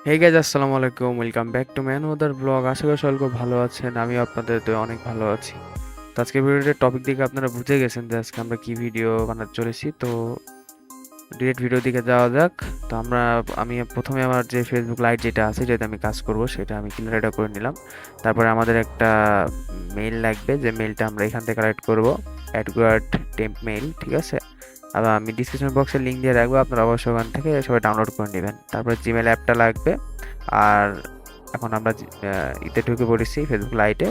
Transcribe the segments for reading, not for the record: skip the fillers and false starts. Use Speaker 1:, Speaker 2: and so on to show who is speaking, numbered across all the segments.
Speaker 1: হে guys, আসসালামু আলাইকুম। Welcome back to man other blog. আশা করি সকলে খুব ভালো আছেন। আমিও আপনাদের তো অনেক ভালো আছি। তো আজকে ভিডিওর টপিক দিকে আপনারা বুঝে গেছেন যে আজকে আমরা কি ভিডিও বানাতে চলেছি। তো ডিরেক্ট ভিডিও দিকে যাওয়া যাক। তো আমি প্রথমে আমার যে ফেসবুক লাইট যেটা আছে, যেটা আমি কাজ করব, সেটা আমি ক্লিয়ার করে নিলাম। তারপরে আমাদের একটা মেইল লাগবে, যে মেইলটা আমরা এখান থেকে কালেক্ট করব, অ্যাডওয়ার্ড টেম্প মেইল, ঠিক আছে। আবার আমি ডিসক্রিপশন বক্সে লিঙ্ক দিয়ে রাখবো, আপনারা অবশ্যই ওখান থেকে সবাই ডাউনলোড করে নেবেন। তারপরে জিমেল অ্যাপটা লাগবে। আর এখন আমরা ইতে ঢুকে পড়েছি ফেসবুক লাইটে।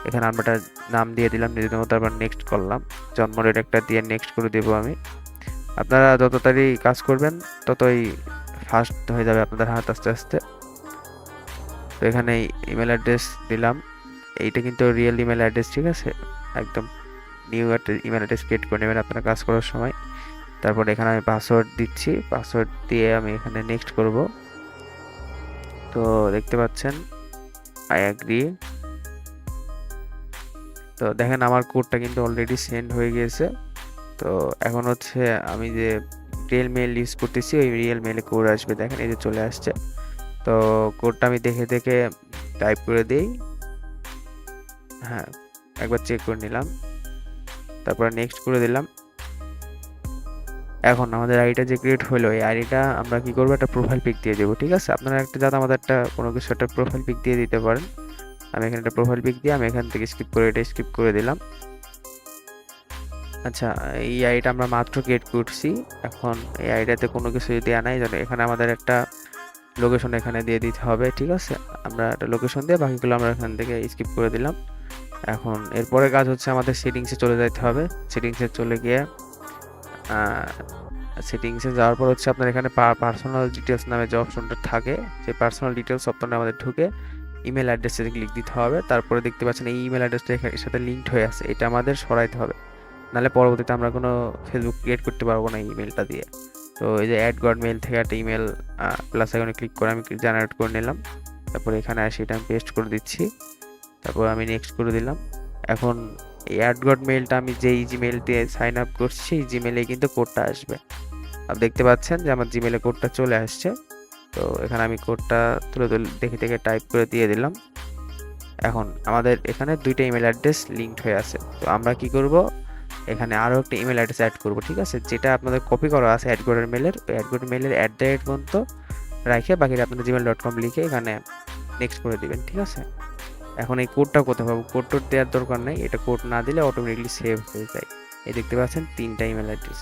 Speaker 1: এখানে আমরা একটা নাম দিয়ে দিলাম নিজেদের মতো, তারপর নেক্সট করলাম। জন্ম ডেট একটা দিয়ে নেক্সট করে দেবো আমি। আপনারা যত তাড়াতাড়ি কাজ করবেন ততই ফাস্ট হয়ে যাবে আপনাদের হাত আস্তে আস্তে। তো এখানে ইমেল অ্যাড্রেস দিলাম। এইটা কিন্তু রিয়েল ইমেল অ্যাড্রেস, ঠিক আছে। একদম নিউ একটা ইমেল অ্যাড্রেস ক্রিয়েট করে নেবেন আপনারা কাজ করার সময়। তারপর এখানে আমি পাসওয়ার্ড দিচ্ছি, পাসওয়ার্ড দিয়ে আমি এখানে নেক্সট করব। তো দেখতে পাচ্ছেন আই অ্যাগ্রি। তো দেখেন আমার কোডটা কিন্তু অলরেডি সেন্ড হয়ে গিয়েছে। তো এখন হচ্ছে আমি যে রিয়েল মেল ইউজ করতেছি, ওই রিয়েল মেলে কোড আসবে, দেখেন এই যে চলে আসছে। তো কোডটা আমি দেখে দেখে টাইপ করে দিই। হ্যাঁ, একবার চেক করে নিলাম, তারপর নেক্সট করে দিলাম। এখন আমাদের আইডিটা যে ক্রিয়েট হলো, এই আইডিটা আমরা কি করবো, একটা প্রোফাইল পিক দিয়ে দেবো, ঠিক আছে। আপনারা একটা যাতে আমাদের একটা কোনো কিছু একটা প্রোফাইল পিক দিয়ে দিতে পারেন। আমি এখানে একটা প্রোফাইল পিক দিয়ে আমি এখান থেকে স্কিপ করে এটা স্কিপ করে দিলাম। আচ্ছা, এই আইডিটা আমরা মাত্র ক্রিয়েট করছি। এখন এই আইডিয়াতে কোনো কিছু দেওয়া নাই, যেন এখানে আমাদের একটা লোকেশন এখানে দিয়ে দিতে হবে, ঠিক আছে। আমরা একটা লোকেশন দিয়ে বাকিগুলো আমরা এখান থেকে স্কিপ করে দিলাম। এখন এরপরে কাজ হচ্ছে আমাদের সেটিংসে চলে যেতে হবে। সেটিংসে চলে গিয়ে সেটিংসে যাওয়ার পর হচ্ছে আপনার এখানে পার্সোনাল ডিটেলস নামে যে অপশনটা থাকে, সেই পার্সোনাল ডিটেলস অপশনে আমাদের ঢুকে ইমেল অ্যাড্রেসে ক্লিক দিতে হবে। তারপরে দেখতে পাচ্ছেন এই ইমেল অ্যাড্রেসটা এর সাথে লিঙ্কড হয়ে আছে, এটা আমাদের সরাইতে হবে, নাহলে পরবর্তীতে আমরা কোনো ফেসবুক ক্রিয়েট করতে পারবো না এই ইমেলটা দিয়ে। তো এই যে অ্যাড গড মেল থেকে একটা ইমেল প্লাস আইকনে ক্লিক করে আমি জেনারেট করে নিলাম। তারপরে এখানে আসি এটা আমি পেস্ট করে দিচ্ছি। তারপর আমি নেক্সট করে দিলাম। এখন এই অ্যাড গড মেলটা আমি যেই জিমেল দিয়ে সাইন আপ করছি, সেই জিমেলে কিন্তু কোডটা আসবে। আপনি দেখতে পাচ্ছেন যে আমার জিমেলে কোডটা চলে আসছে। তো এখানে আমি কোডটা তুলে তুলে দেখে দেখে টাইপ করে দিয়ে দিলাম। এখন আমাদের এখানে দুইটা ইমেল অ্যাড্রেস লিঙ্কড হয়ে আছে। তো আমরা কি করব, এখানে আরও একটা ইমেল অ্যাড্রেস অ্যাড করব, ঠিক আছে। যেটা আপনাদের কপি করা আছে অ্যাডগোডের মেলের, ওই অ্যাডগোডের মেলের @ পর্যন্ত রাখে বাকিটা আপনাদের gmail.com লিখে এখানে নেক্সট করে দিবেন, ঠিক আছে। এখন এই কোডটা কোথায় পাবো, কোড টোড দেওয়ার দরকার নেই, এটা কোড না দিলে অটোমেটিকলি সেভ হয়ে যায়। এই দেখতে পাচ্ছেন তিনটা ইমেল অ্যাড্রেস।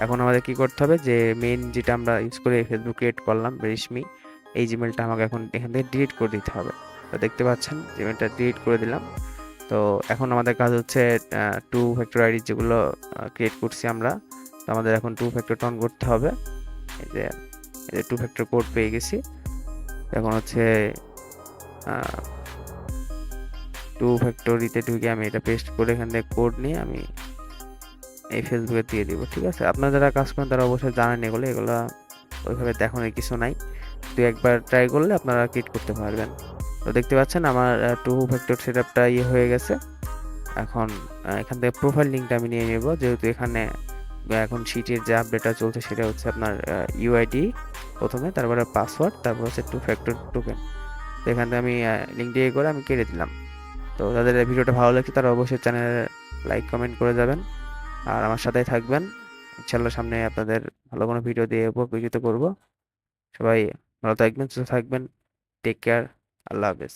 Speaker 1: এখন আমাদের কি করতে হবে, যে মেইন যেটা আমরা ইউজ করে ফেসবুক ক্রিয়েট করলাম রেশমি, এই জিমেলটা আমাকে এখন এখান থেকে ডিলিট করে দিতে হবে। তো দেখতে পাচ্ছেন জিমেলটা ডিলিট করে দিলাম। তো এখন আমাদের কাজ হচ্ছে টু ফ্যাক্টর আইডি যেগুলো ক্রিয়েট করছি আমরা, তো আমাদের এখন টু ফ্যাক্টর অন করতে হবে। এই যে টু ফ্যাক্টর কোড পেয়ে গেছি। এখন হচ্ছে টু ফ্যাক্টরিতে ঢুকে আমি এটা পেস্ট করে এখান থেকে কোড নিয়ে আমি এই ফেসবুকে দিয়ে দিব, ঠিক আছে। আপনারা যারা কাজ করেন তারা অবশ্যই জানেন এগুলো ওইভাবে দেখানোর কিছু নাই। তো একবার ট্রাই করলে আপনারা ক্রিয়েট করতে পারবেন। তো দেখতে পাচ্ছেন আমার টু ফ্যাক্টর সেটআপটা হয়ে গেছে। এখন এখান থেকে প্রোফাইল লিঙ্কটা আমি নিয়ে নেব, যেহেতু এখানে এখন শিটের যে আপডেটটা চলছে সেটা হচ্ছে আপনার ইউআইডি প্রথমে, তারপরে পাসওয়ার্ড, তারপর হচ্ছে টু ফ্যাক্টর টোকেন। তো এখান থেকে আমি লিঙ্ক দিয়ে করে আমি কেটে দিলাম। তো যাদের ভিডিওটা ভালো লাগছে তারা অবশ্যই চ্যানেলে লাইক কমেন্ট করে যাবেন, আর আমার সাথেই থাকবেন। ইনশাল্লাহ সামনে আপনাদের ভালো কোনো ভিডিও দিয়ে উপকৃত করব। সবাই ভালো থাকবেন, সুস্থ থাকবেন। Take care. আল্লাহ হাফেজ।